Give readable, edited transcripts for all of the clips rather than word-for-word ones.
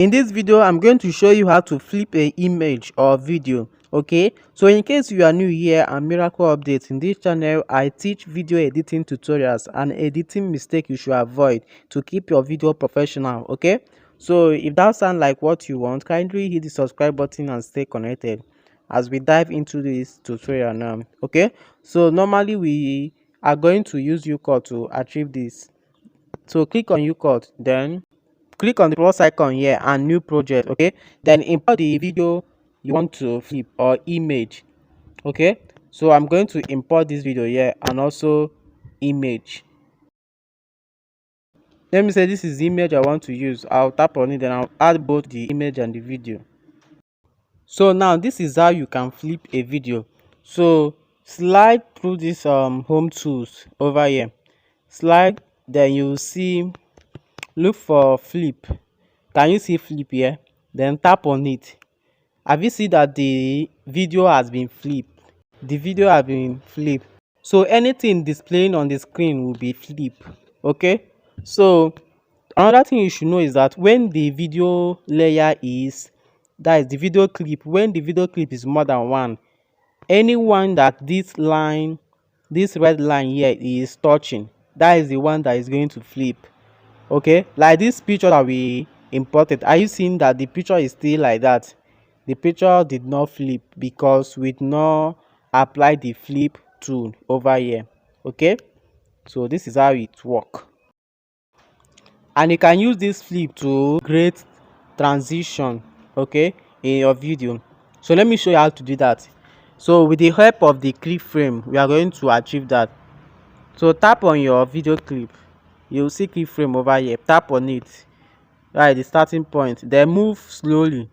In this video, I'm going to show you how to flip a image or video. Okay, so in case you are new here and Miracle Updates, in this channel I teach video editing tutorials and editing mistake you should avoid to keep your video professional. Okay, so if that sounds like what you want, kindly hit the subscribe button and stay connected as we dive into this tutorial now. Okay, so normally we are going to use UCut to achieve this. So click on UCut, then click on the plus icon here and new project. Okay, then import the video you want to flip or image. Okay, so I'm going to import this video here and also image. Let me say this is the image I want to use. I'll tap on it, then I'll add both the image and the video. So now this is how you can flip a video. So slide through this home tools over here, slide, then you see, look for flip. Can you see flip here? Then tap on it. Have you seen that the video has been flipped? The video has been flipped. So anything displaying on the screen will be flipped. Okay, so another thing you should know is that when the video layer is, that is the video clip, when the video clip is more than one, anyone that this line, this red line here is touching, that is the one that is going to flip. Okay, like this picture that we imported, are you seeing that the picture is still like that? The picture did not flip because we did not apply the flip tool over here. Okay, so this is how it works, and you can use this flip to create transition, okay, in your video. So let me show you how to do that. So with the help of the clip frame, we are going to achieve that. So tap on your video clip, you'll see keyframe over here, tap on it, right, the starting point, then move slowly.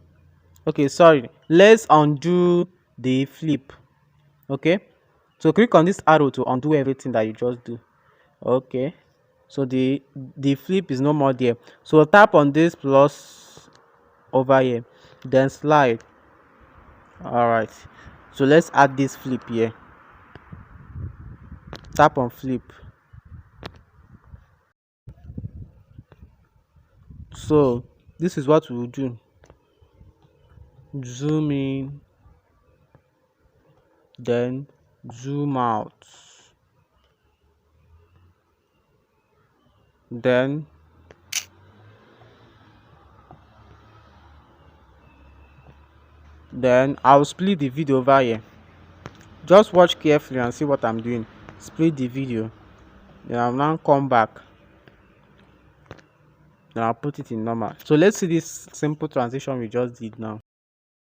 Okay, sorry, let's undo the flip. Okay, so click on this arrow to undo everything that you just do. Okay, so the flip is no more there. So tap on this plus over here, then slide. All right, so let's add this flip here. Tap on flip. So this is what we will do. Zoom in, then zoom out, then I'll split the video over here. Just watch carefully and see what I'm doing. Split the video, then I'll now come back, then I'll put it in normal. So let's see this simple transition we just did now.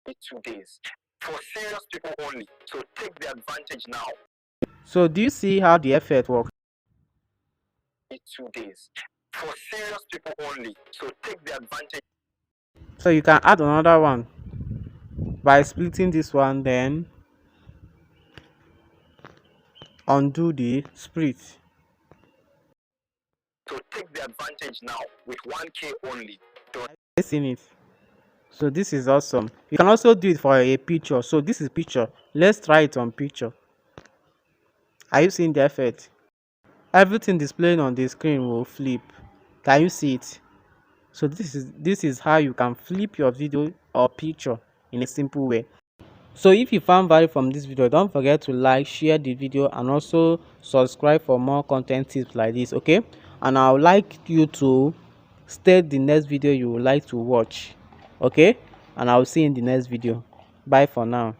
2 days for serious people only, so take the advantage now. So do you see how the effect works? 2 days for serious people only, so take the advantage. So you can add another one by splitting this one, then undo the split. So take the advantage now with 1K only. Seen it. So this is awesome. You can also do it for a picture. So this is picture. Let's try it on picture. Are you seeing the effect? Everything displaying on the screen will flip. Can you see it? So this is how you can flip your video or picture in a simple way. So if you found value from this video, don't forget to like, share the video, and also subscribe for more content tips like this. Okay, and I would like you to state the next video you would like to watch. Okay, and I'll see you in the next video. Bye for now.